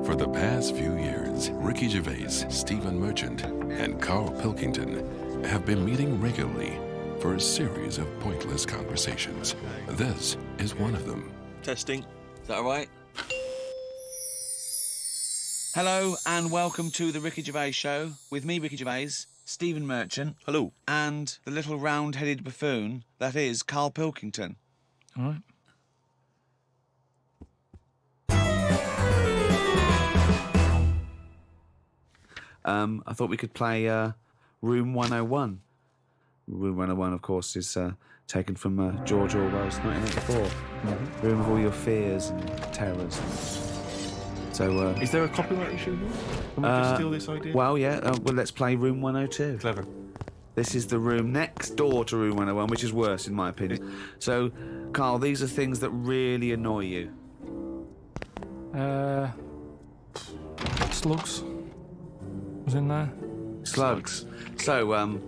For the past few years, Ricky Gervais, Stephen Merchant, and Karl Pilkington have been meeting regularly for a series of pointless conversations. This is one of them. Testing. Is that all right? Hello and welcome to the Ricky Gervais Show with me, Ricky Gervais, Stephen Merchant. Hello. And the little round-headed buffoon that is Karl Pilkington. All right. I thought we could play Room 101. Room 101, of course, is taken from George Orwell's 1984. Room of all your fears and terrors. So, Is there a copyright issue here? Can we just steal this idea? well, yeah. Well, let's play Room 102. Clever. This is the room next door to Room 101, which is worse, in my opinion. So, Karl, these are things that really annoy you. Slugs was in there. Slugs. So,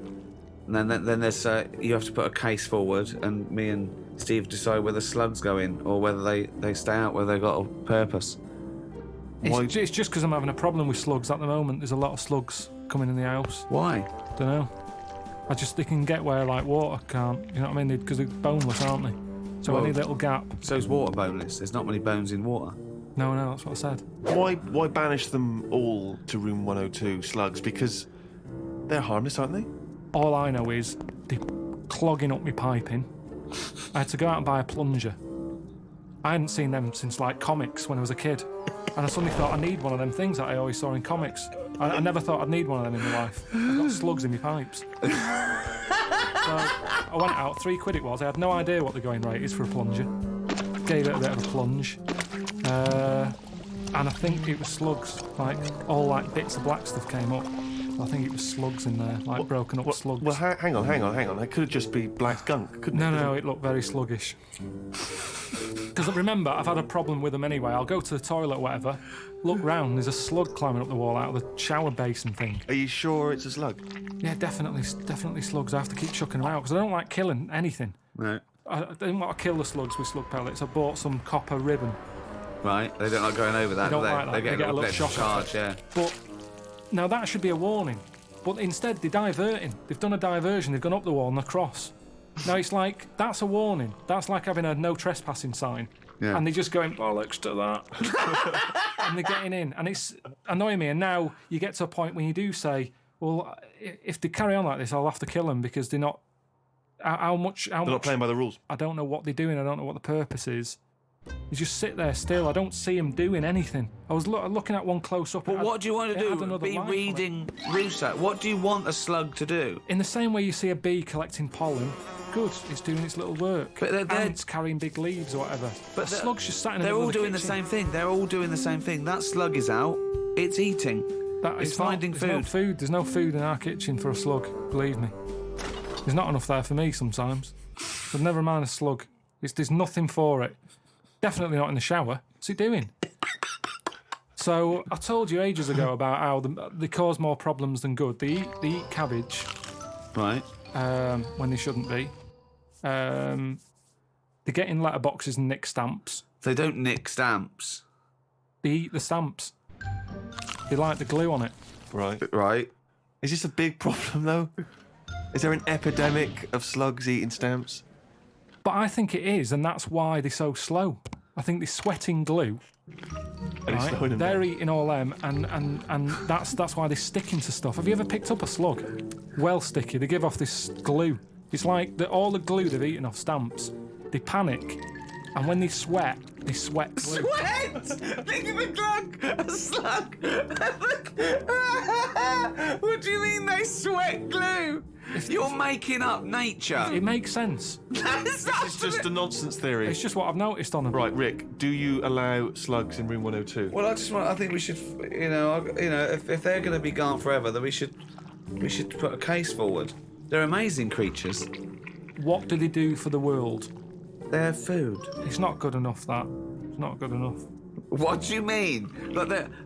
then there's you have to put a case forward, and me and Steve decide whether slugs go in or whether they stay out, whether they've got a purpose. It's just because I'm having a problem with slugs at the moment. There's a lot of slugs coming in the house. Why? Don't know. They can get where like water can't. You know what I mean? Because they're boneless, aren't they? So any little gap. So is water boneless? There's not many bones in water. No, that's what I said. Why banish them all to room 102, slugs? Because they're harmless, aren't they? All I know is they're clogging up my piping. I had to go out and buy a plunger. I hadn't seen them since like comics when I was a kid. And I suddenly thought I need one of them things that I always saw in comics. I never thought I'd need one of them in my life. I've got slugs in my pipes. So I went out, £3 it was. I had no idea what the going rate is for a plunger. Gave it a bit of a plunge. And I think it was slugs. All bits of black stuff came up. I think it was slugs in there, broken up slugs. Well, hang on. It could just be black gunk, couldn't it? No, it looked very sluggish. Because remember, I've had a problem with them anyway. I'll go to the toilet or whatever, look round, there's a slug climbing up the wall out of the shower basin thing. Are you sure it's a slug? Yeah, definitely slugs. I have to keep chucking them out because I don't like killing anything. No. I didn't want to kill the slugs with slug pellets. I bought some copper ribbon. Right. They don't like going over that, They don't do they? like that. They get a little shock charge, yeah. But now that should be a warning. But instead, they're diverting. They've done a diversion. They've gone up the wall and across. Now it's like, that's a warning. That's like having a no trespassing sign. Yeah. And they're just going, bollocks to that. And they're getting in. And it's annoying me. And now you get to a point when you do say, well, if they carry on like this, I'll have to kill them because they're not... They're not playing by the rules. I don't know what they're doing. I don't know what the purpose is. They just sit there still. I don't see them doing anything. I was looking at one close up. But what do you want to do? Be reading Rousseau. What do you want a slug to do? In the same way you see a bee collecting pollen, good, it's doing its little work. But and it's carrying big leaves or whatever. But the slug's just sat in the They're middle all of the doing the kitchen. same thing. They're all doing the same thing. That slug is out. It's eating. It's finding food. There's no food in our kitchen for a slug, believe me. There's not enough there for me sometimes. But never mind a slug. There's nothing for it. Definitely not in the shower. What's it doing? So I told you ages ago about how they cause more problems than good. They eat cabbage, Right. when they shouldn't be. They get in letterboxes and nick stamps. They don't nick stamps. They eat the stamps. They like the glue on it. Right. Is this a big problem, though? Is there an epidemic of slugs eating stamps? But I think it is, and that's why they're so slow. I think they're sweating glue. Slowing them They're down? eating all them, and that's why they're sticking to stuff. Have you ever picked up a slug? Well sticky. They give off this glue. It's like all the glue they've eaten off stamps. They panic, and when they sweat glue. Sweat! Think of a slug! What do you mean they sweat glue? You're making up nature. It makes sense. This is just a nonsense theory. It's just what I've noticed on them. Right, Rick, do you allow slugs in room 102? Well, I think we should, if they're going to be gone forever, then we should put a case forward. They're amazing creatures. What do they do for the world? They're food. It's not good enough, that. It's not good enough. What do you mean?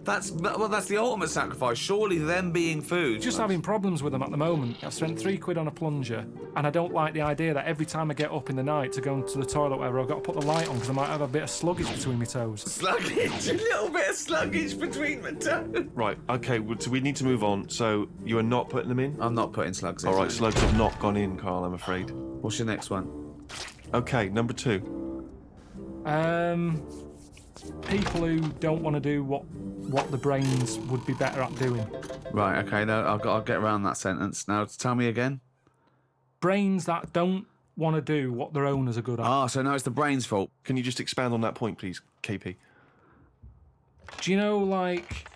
That's the ultimate sacrifice. Surely them being food. Just having problems with them at the moment. I've spent £3 on a plunger, and I don't like the idea that every time I get up in the night to go into the toilet or whatever, I've got to put the light on because I might have a bit of sluggage between my toes. Sluggage, a little bit of sluggage between my toes. Right, okay, so we need to move on. So you are not putting them in? I'm not putting slugs in. All right, slugs have not gone in, Karl, I'm afraid. What's your next one? Okay, number 2. People who don't want to do what the brains would be better at doing. Right, okay, no, I'll get around that sentence. Now, tell me again. Brains that don't want to do what their owners are good at. So now it's the brain's fault. Can you just expand on that point, please, KP? Do you know, like,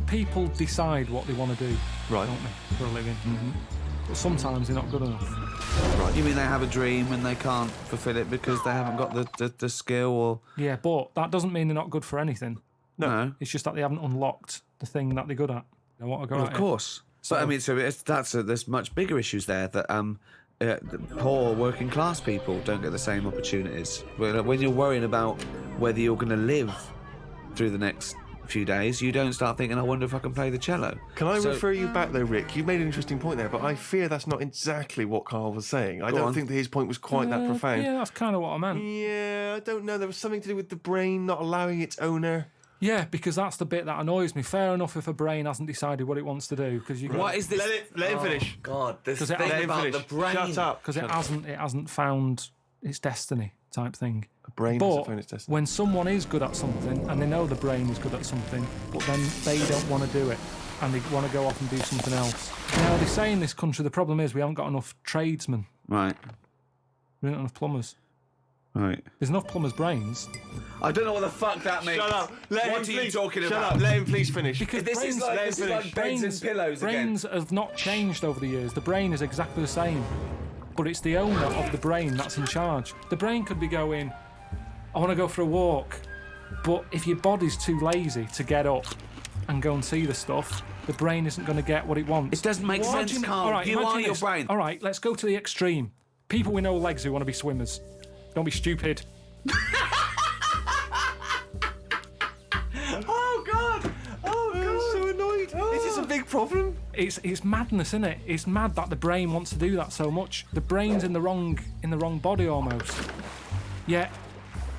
people decide what they want to do, Right. don't they, for a living? Mm-hmm. But sometimes they're not good enough. Right. You mean they have a dream and they can't fulfill it because they haven't got the skill or... Yeah, but that doesn't mean they're not good for anything. No. It's just that they haven't unlocked the thing that they're good at. They want to go Well, at of course. But I mean, there's much bigger issues there that the poor working class people don't get the same opportunities. When you're worrying about whether you're going to live through the next few days, you don't start thinking, I wonder if I can play the cello. Can I refer you back though, Rick? You made an interesting point there, but I fear that's not exactly what Karl was saying. I don't think that his point was quite that profound. Yeah, that's kind of what I meant. Yeah, I don't know. There was something to do with the brain not allowing its owner. Yeah, because that's the bit that annoys me. Fair enough if a brain hasn't decided what it wants to do, because you. What is this? Let him finish. God, this Because it thing hasn't- about Let the him brain. finish. Shut up. Because it hasn't found its destiny type thing. The brain But hasn't found its destiny. when someone is good at something and they know the brain is good at something, but then they don't want to do it and they want to go off and do something else. Now they say in this country the problem is we haven't got enough tradesmen. Right, We don't have enough plumbers. right. There's enough plumbers' brains. I don't know what the fuck that means. Shut up. Let What him are you please, talking shut about? Up. Let him please finish. Because This is like beds and pillows again. brains have not changed over the years. The brain is exactly the same. But it's the owner of the brain that's in charge. The brain could be going, I want to go for a walk. But if your body's too lazy to get up and go and see the stuff, the brain isn't going to get what it wants. It doesn't make sense, Karl. All right, You imagine are your this. brain. All right, let's go to the extreme. People with no legs who want to be swimmers. Don't be stupid. Oh, God. Oh, I'm so annoyed. Is this a big problem? It's madness, isn't it? It's mad that the brain wants to do that so much. The brain's in the wrong body almost. Yeah,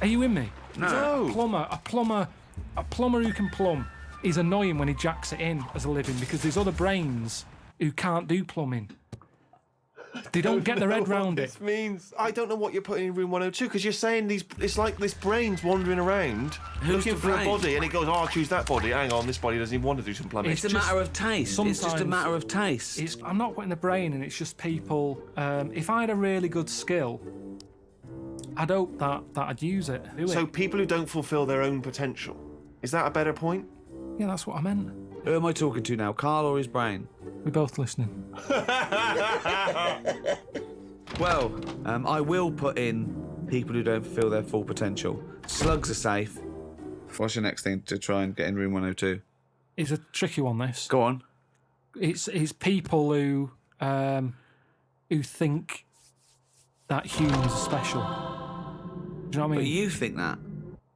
are you with me? No. A plumber who can plumb is annoying when he jacks it in as a living because there's other brains who can't do plumbing. They don't get their head round it. This means I don't know what you're putting in room 102 because you're saying it's like this brain's wandering around looking the for a brain? body and it goes, I'll choose that body. Hang on, this body doesn't even want to do some plumbing. It's a just- matter of taste. It's just a sometimes matter of taste. I'm not putting the brain in. It's just people. If I had a really good skill, I'd hope that I'd use it. Do So it. people who don't fulfil their own potential. Is that a better point? Yeah, that's what I meant. Who am I talking to now, Karl or his brain? We're both listening. Well, I will put in people who don't fulfil their full potential. Slugs are safe. What's your next thing to try and get in room 102? It's a tricky one. This. Go on. It's people who think that humans are special. Do you know what I But mean? you think that.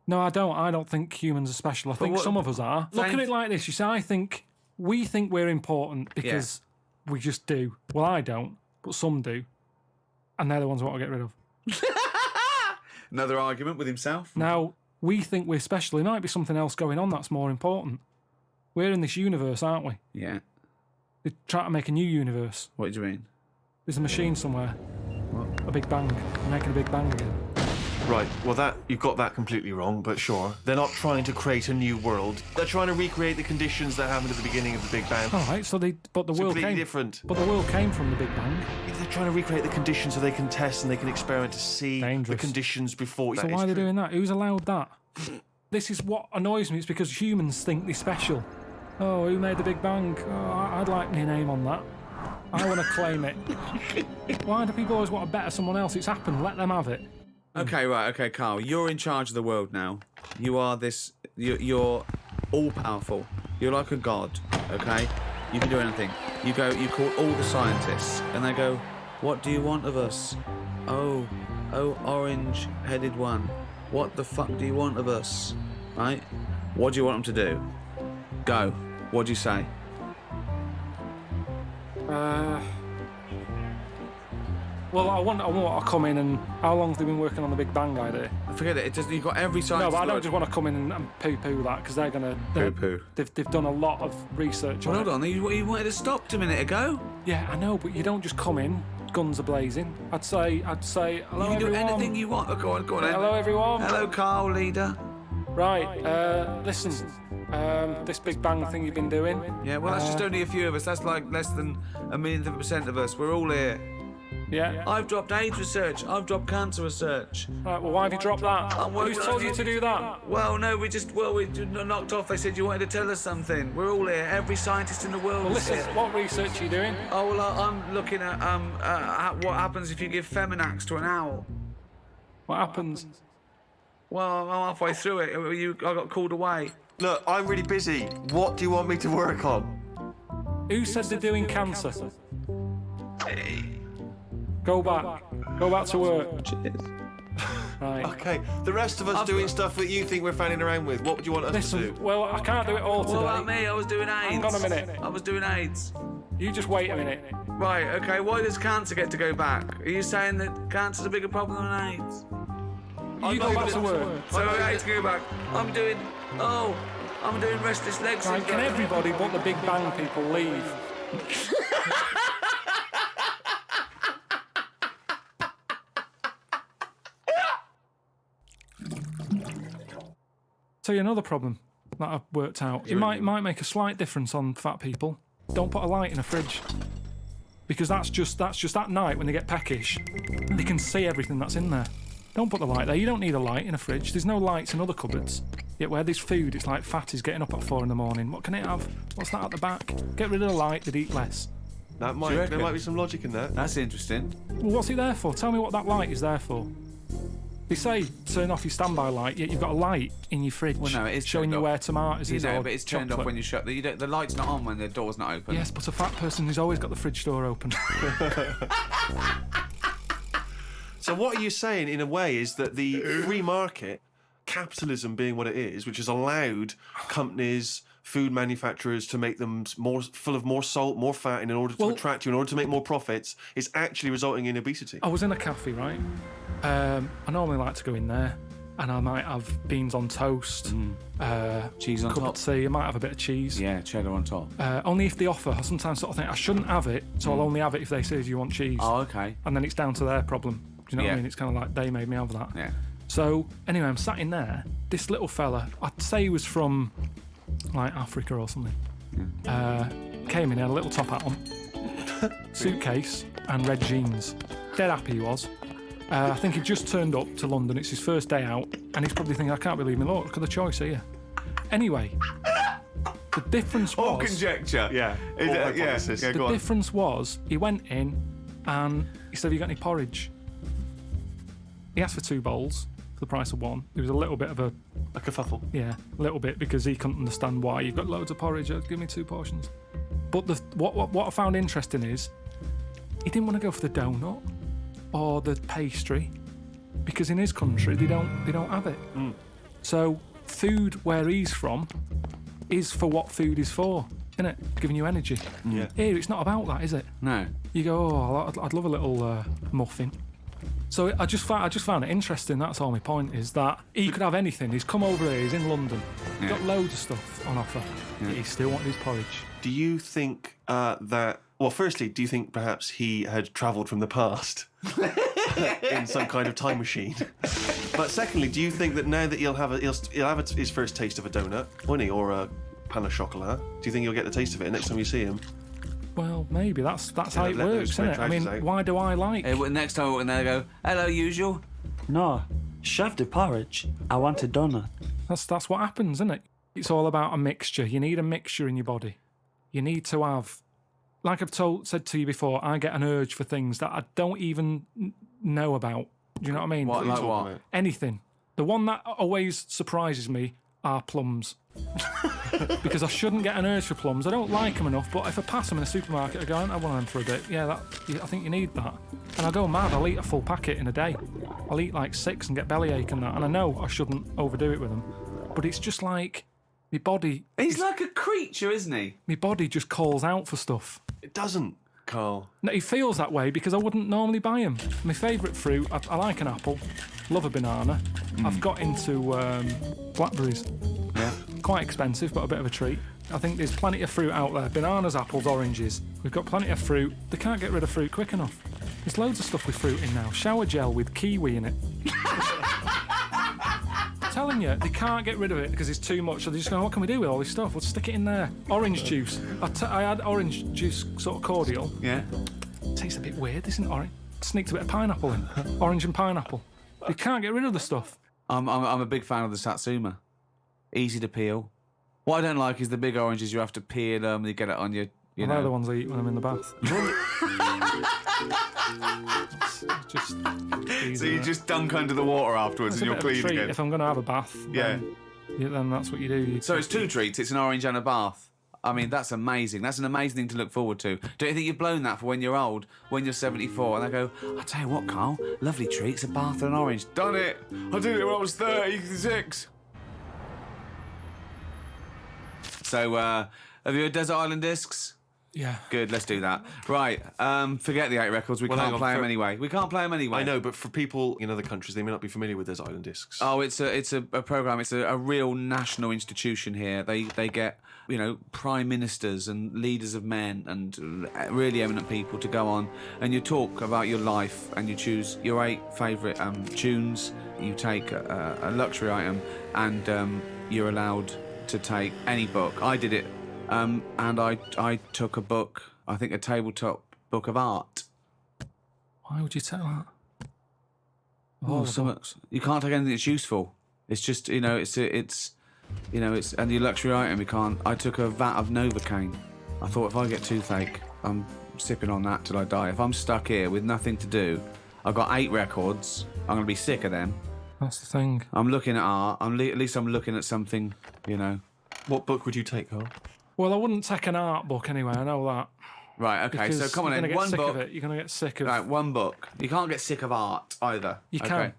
No, I don't. I don't think humans are special. I think what- some of us are. Look at it like this. You see, we think we're important because we just do. Well, I don't, but some do. And they're the ones I want to get rid of. Another argument with himself. Now, we think we're special. There might be something else going on that's more important. We're in this universe, aren't we? Yeah. They're trying to make a new universe. What do you mean? There's a machine somewhere. A big bang. They're making a big bang again. Right, well you've got that completely wrong, but sure. They're not trying to create a new world. They're trying to recreate the conditions that happened at the beginning of the Big Bang. All right, so the world completely came different. But the world came from the Big Bang. If they're trying to recreate the conditions so they can test and they can experiment to see Dangerous. the conditions before. So that why are is they true. doing that? Who's allowed that? This is what annoys me. It's because humans think they're special. Oh, who made the Big Bang? Oh, I'd like my name on that. I want to claim it. Why do people always want to better someone else? It's happened. Let them have it. Okay, right, okay, Karl. You're in charge of the world now. You are this... You're all-powerful. You're like a god, okay? You can do anything. You call all the scientists, and they go, what do you want of us? Oh, orange-headed one. What the fuck do you want of us? right? What do you want them to do? Go. What do you say? Well, I want to come in and... How long have they been working on the Big Bang idea? Forget it. You've got every science. No, but I don't just want to come in and poo-poo that, because they're going to... Poo-poo. They've done a lot of research Well, on hold it. on. You wanted to stop a minute ago. Yeah, I know, but you don't just come in, guns are blazing. I'd say, hello, You can do everyone. anything you want. Oh, go on then. Hello, everyone. Hello, Karl, leader. Right, listen, this Big Bang thing you've been doing. Yeah, well, that's just only a few of us. That's like less than 1,000,000% of us. We're all here. Yeah. I've dropped AIDS research. I've dropped cancer research. Right, well, why have you dropped that? I'm working Who's on told it. you to do that? Well, no, we knocked off. They said you wanted to tell us something. We're all here. Every scientist in the world Well, is listen, here. what research are you doing? Oh, well, I'm looking at what happens if you give Feminax to an owl. What happens? Well, I'm halfway through it. I got called away. Look, I'm really busy. What do you want me to work on? Who said they're doing cancer? Go back. Go back to work. Cheers. Right. Okay, the rest of us doing stuff that you think we're fanning around with. What would you want us Listen, to do? well, I can't do it all What about today. me? I was doing AIDS. Hang on a minute. I was doing AIDS. You just wait a minute. Right, okay, why does cancer get to go back? Are you saying that cancer's a bigger problem than AIDS? You go back to work. So AIDS go back. I'm doing restless leg Right, syndrome. can everybody but the Big Bang people leave? Tell you another problem that I've worked out. It might make a slight difference on fat people. Don't put a light in a fridge. Because that's just at night when they get peckish. They can see everything that's in there. Don't put the light there. You don't need a light in a fridge. There's no lights in other cupboards. Yet where there's food, it's like fatties getting up at 4 in the morning. What can it have? What's that at the back? Get rid of the light, they'd eat less. There reckon? might be some logic in that. That's interesting. Well, what's it there for? Tell me what that light is there for. They say turn off your standby light, yet you've got a light in your fridge Well, no, it is showing turned you off. where tomatoes You is know, or but it's turned off chocolate. when you shut the light's not on when the door's not open. Yes, but a fat person who's always got the fridge door open. So what are you saying, in a way, is that the free market, capitalism being what it is, which has allowed companies, food manufacturers to make them more full of more salt, more fat in order to attract you, in order to make more profits, is actually resulting in obesity? I was in a cafe, right? I normally like to go in there and I might have beans on toast, Cheese on cup top. of tea, I might have a bit of cheese. Yeah, cheddar on top. Only if they offer. I sometimes sort of think I shouldn't have it, so I'll only have it if they say, do you want cheese? Oh, okay. And then it's down to their problem. Do you know what Yeah. I mean? It's kind of like they made me have that. Yeah. So anyway, I'm sat in there. This little fella, I'd say he was from like Africa or something. Came in, he had a little top hat on, suitcase and red jeans. Dead happy he was. I think he just turned up to London. It's his first day out, and he's probably thinking, I can't believe me. Look at the choice here. Anyway, the difference was... All conjecture. Yeah. Is All it- hypothesis. yeah, The go on. difference was he went in and he said, have you got any porridge? He asked for 2 bowls for the price of 1. It was a little bit of a, A kerfuffle. yeah, a little bit, because he couldn't understand why. You've got loads of porridge, give me 2 portions. But what I found interesting is he didn't want to go for the donut or the pastry, because in his country they don't have it. So food where he's from is for what food is for, isn't it? Giving you energy. Yeah. Here it's not about that, is it? No. You go, oh, I'd love a little muffin. So I just found it interesting. That's all my point is, that he could have anything. He's come over here. He's in London. He's got loads of stuff on offer. Yet he still wanted his porridge. Do you think that... Well, firstly, do you think perhaps he had travelled from the past in some kind of time machine? But secondly, do you think that now that he'll have his first taste of a donut, won't he, or a pain au chocolat? Do you think he'll get the taste of it next time you see him? Well, maybe that's how it let those works, isn't it? I mean, trousers out. why do I like? Next time when they go, hello, usual. No, shove the porridge. I want a donut. That's what happens, isn't it? It's all about a mixture. You need a mixture in your body. You need to have, like I've said to you before, I get an urge for things that I don't even know about. Do you know what I mean? What, like talking what? about? Anything. The one that always surprises me are plums. Because I shouldn't get an urge for plums. I don't like them enough, but if I pass them in a supermarket, I go, I want them for a bit. Yeah, I think you need that. And I go mad. I'll eat a full packet in a day. I'll eat like 6 and get bellyache and that. And I know I shouldn't overdo it with them. but it's just like my body. He's like a creature, isn't he? My body just calls out for stuff. It doesn't, Karl. No, he feels that way because I wouldn't normally buy them. My favourite fruit, I like an apple, love a banana. I've got into blackberries. Yeah. Quite expensive, but a bit of a treat. I think there's plenty of fruit out there. Bananas, apples, oranges. We've got plenty of fruit. They can't get rid of fruit quick enough. There's loads of stuff with fruit in now. Shower gel with kiwi in it. I'm telling you, they can't get rid of it because it's too much. So they're just going, what can we do with all this stuff? We'll stick it in there. Orange juice. I had orange juice sort of cordial. Yeah. Tastes a bit weird, isn't it? Orange. Sneaked a bit of pineapple in. Orange and pineapple. You can't get rid of the stuff. I'm a big fan of the Satsuma. Easy to peel. What I don't like is the big oranges. You have to peel them. You get it on your. You know. They're the ones I eat when I'm in the bath. just So you just dunk under the water afterwards, and you're clean again. If I'm going to have a bath, then that's what you do. So it's two treats. It's an orange and a bath. I mean, that's amazing. That's an amazing thing to look forward to. Don't you think you've blown that for when you're old, when you're 74, and they go, I tell you what, Karl, lovely treats, a bath and an orange. Done it. I did it when I was 36. So, have you heard Desert Island Discs? Yeah. Good, let's do that. Right, forget the 8 records. We can't play them anyway. We can't play them anyway. I know, but for people in other countries, they may not be familiar with Desert Island Discs. Oh, it's a program. It's a real national institution here. They get, you know, prime ministers and leaders of men and really eminent people to go on, and you talk about your life, and you choose your 8 favourite tunes. You take a luxury item, and you're allowed to take any book. I did it, and I took a book. I think a tabletop book of art. Why would you take that? Oh, you can't take anything that's useful. It's just, you know, it's and your luxury item. You can't. I took a vat of Novocaine. I thought if I get toothache, I'm sipping on that till I die. If I'm stuck here with nothing to do, I've got 8 records. I'm gonna be sick of them. That's the thing. I'm looking at art. At least I'm looking at something, you know. What book would you take, Karl? Well, I wouldn't take an art book anyway. I know that. Right. Okay. Because so come on you're in. gonna get One sick book. of it. You're gonna get sick of. Right. One book. You can't get sick of art either. You can. Okay.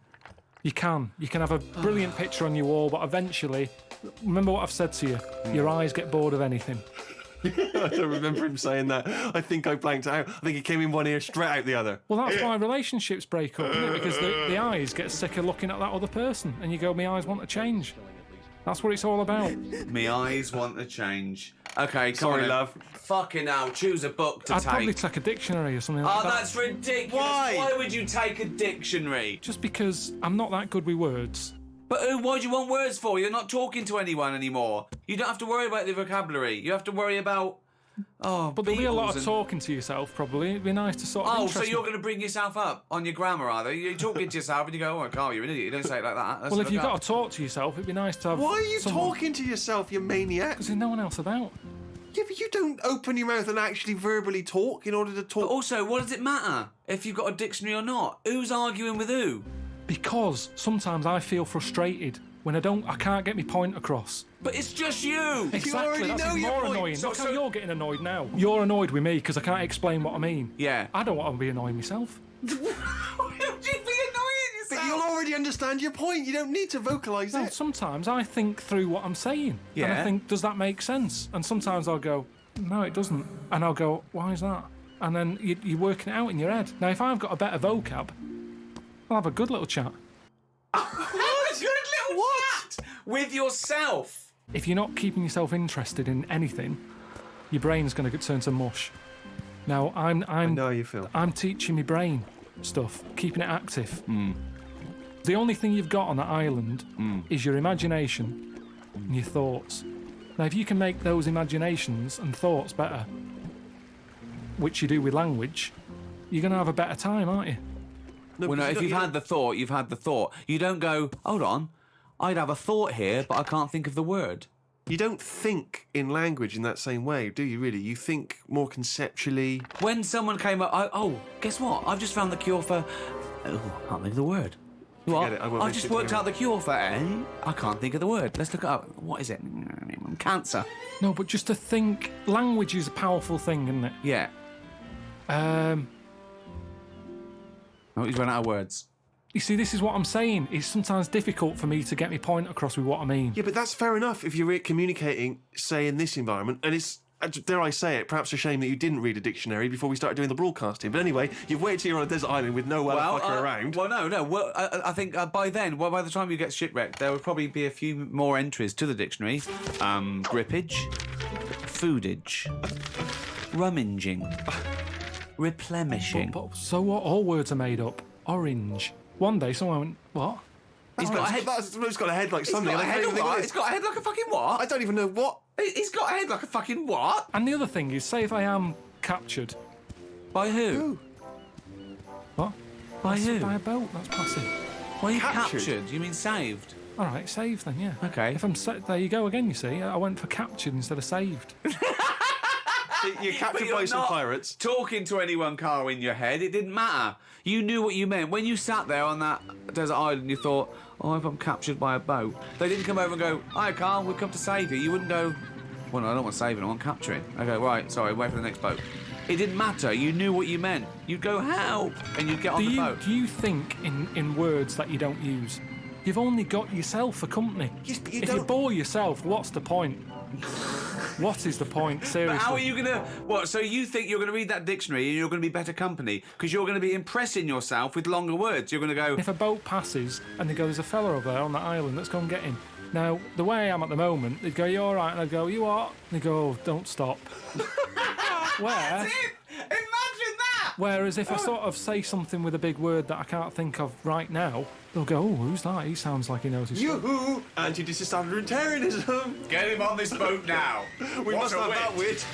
You can. You can have a brilliant picture on your wall, but eventually, remember what I've said to you. Your eyes get bored of anything. I don't remember him saying that. I think I blanked out. I think he came in one ear, straight out the other. Well, that's why relationships break up, isn't it? Because the eyes get sick of looking at that other person, and you go, "My eyes want to change." That's what it's all about. Me eyes want to change. Okay, come Sorry, on, love. Fucking hell, choose a book to I'd take. probably take a dictionary or something like Oh, that. that's ridiculous. Why? Why would you take a dictionary? Just because I'm not that good with words. But what do you want words for? You're not talking to anyone anymore. You don't have to worry about the vocabulary. You have to worry about... Oh, But there'll be a lot of and... talking to yourself, probably. It'd be nice to sort of Oh, so interest you're me. going to bring yourself up on your grammar, are they? You're talking to yourself and you go, oh, Karl, you're an idiot. You don't say it like that. Well, if you've got to talk to yourself, it'd be nice to have Why are you someone... talking to yourself, you maniac? Because there's no one else about. Yeah, but you don't open your mouth and actually verbally talk in order to talk. But also, what does it matter if you've got a dictionary or not? Who's arguing with who? Because sometimes I feel frustrated when I can't get my point across. But it's just you. Exactly, already that's know your more point. annoying. So- Look how so- you're getting annoyed now. You're annoyed with me because I can't explain what I mean. Yeah. I don't want to be annoying myself. Why would you be annoying But yourself? you'll already understand your point. You don't need to vocalise No, it. sometimes I think through what I'm saying. And Yeah. I think, does that make sense? And sometimes I'll go, no, it doesn't. And I'll go, why is that? And then you're working it out in your head. Now, if I've got a better vocab, I'll have a good little chat. What? Good little what? With yourself. If you're not keeping yourself interested in anything, your brain's going to turn to mush. Now, I know how you feel. I'm teaching my brain stuff, keeping it active. The only thing you've got on that island is your imagination and your thoughts. Now, if you can make those imaginations and thoughts better, which you do with language, you're going to have a better time, aren't you? No, Well, no, because if you've had the thought, you've had the thought. You don't go, hold on, I'd have a thought here, but I can't think of the word. you don't think in language in that same way, do you really? You think more conceptually. When someone came up, guess what? I've just found the cure for... Oh, I can't think of the word. What? it, I won't I've waste just your worked time. out the cure for... I can't think of the word. Let's look it up. What is it? Cancer. No, but just to think, language is a powerful thing, isn't it? Yeah. Um, Oh, he's run out of words. You see, this is what I'm saying. It's sometimes difficult for me to get my point across with what I mean. Yeah, but that's fair enough if you're communicating, say, in this environment, and it's, dare I say it, perhaps a shame that you didn't read a dictionary before we started doing the broadcasting. But anyway, you've waited till you're on a desert island with no fucker around. Well, no. Well, I think by then, by the time you get shipwrecked, there would probably be a few more entries to the dictionary. Grippage, foodage, rummaging, replenishing. So what? All words are made up. Orange. One day someone went, what? He's got a head. It's got a head like something. It's got a head like a fucking what? I don't even know what. He's got a head like a fucking what? And the other thing is, say if I am captured. By who? What? By who? By a boat, that's passive. Why are you Captured? captured? You mean saved? All right, saved then, yeah. Okay. If I'm there you go again, you see. I went for captured instead of saved. You're captured by some pirates. Talking to anyone, Karl, in your head, it didn't matter. You knew what you meant. When you sat there on that desert island, you thought, oh, if I'm captured by a boat. They didn't come over and go, hi, Karl, we've come to save you. You wouldn't go, well, no, I don't want saving, I want capturing. I go, right, sorry, wait for the next boat. It didn't matter. You knew what you meant. You'd go, help, and you'd get on the boat. Do you think in words that you don't use? You've only got yourself for company. Yes, but if you bore yourself, what's the point? What is the point, seriously? But how are you going to... What, so you think you're going to read that dictionary and you're going to be better company because you're going to be impressing yourself with longer words. You're going to go... If a boat passes and they go, there's a fella over there on that island, let's go and get him. Now, the way I am at the moment, they'd go, you all right? And I'd go, you what? And they'd go, oh, don't stop. That's it! Imagine that! Whereas if I sort of say something with a big word that I can't think of right now, they'll go, oh, who's that? He sounds like he knows his stuff. Yoo-hoo! Anti-disestablishmentarianism! Get him on this boat now! We must have that wit!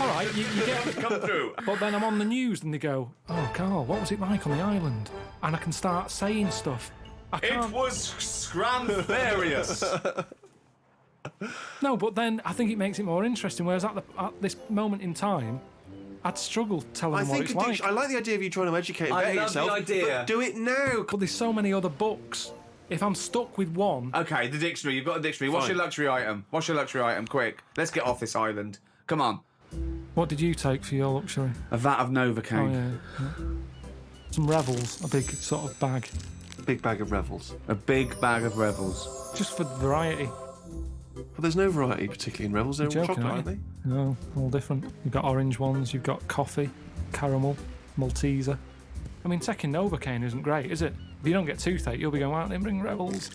All right, you get... Come through. But then I'm on the news and they go, oh, Karl, what was it like on the island? And I can start saying stuff. I can't... It was scramfarious. No, but then I think it makes it more interesting, whereas at this moment in time, I'd struggle telling them what it's like. I like the idea of you trying to educate and better yourself. I love the idea. But do it now. But there's so many other books. If I'm stuck with one... Okay, the dictionary. You've got a dictionary. What's Fine. your luxury item? What's your luxury item? Quick. Let's get off this island. Come on. What did you take for your luxury? A vat of Oh, Novocaine. yeah. Some Revels, a big sort of bag. Big bag of Revels. A big bag of Revels. Just for variety. But there's no variety particularly in Revels. They're all Joking, chocolate, aren't aren't you? they? No, all different. You've got orange ones, you've got coffee, caramel, Malteser. I mean, taking Novocaine isn't great, is it? If you don't get toothache, you'll be going, why don't they bring Revels?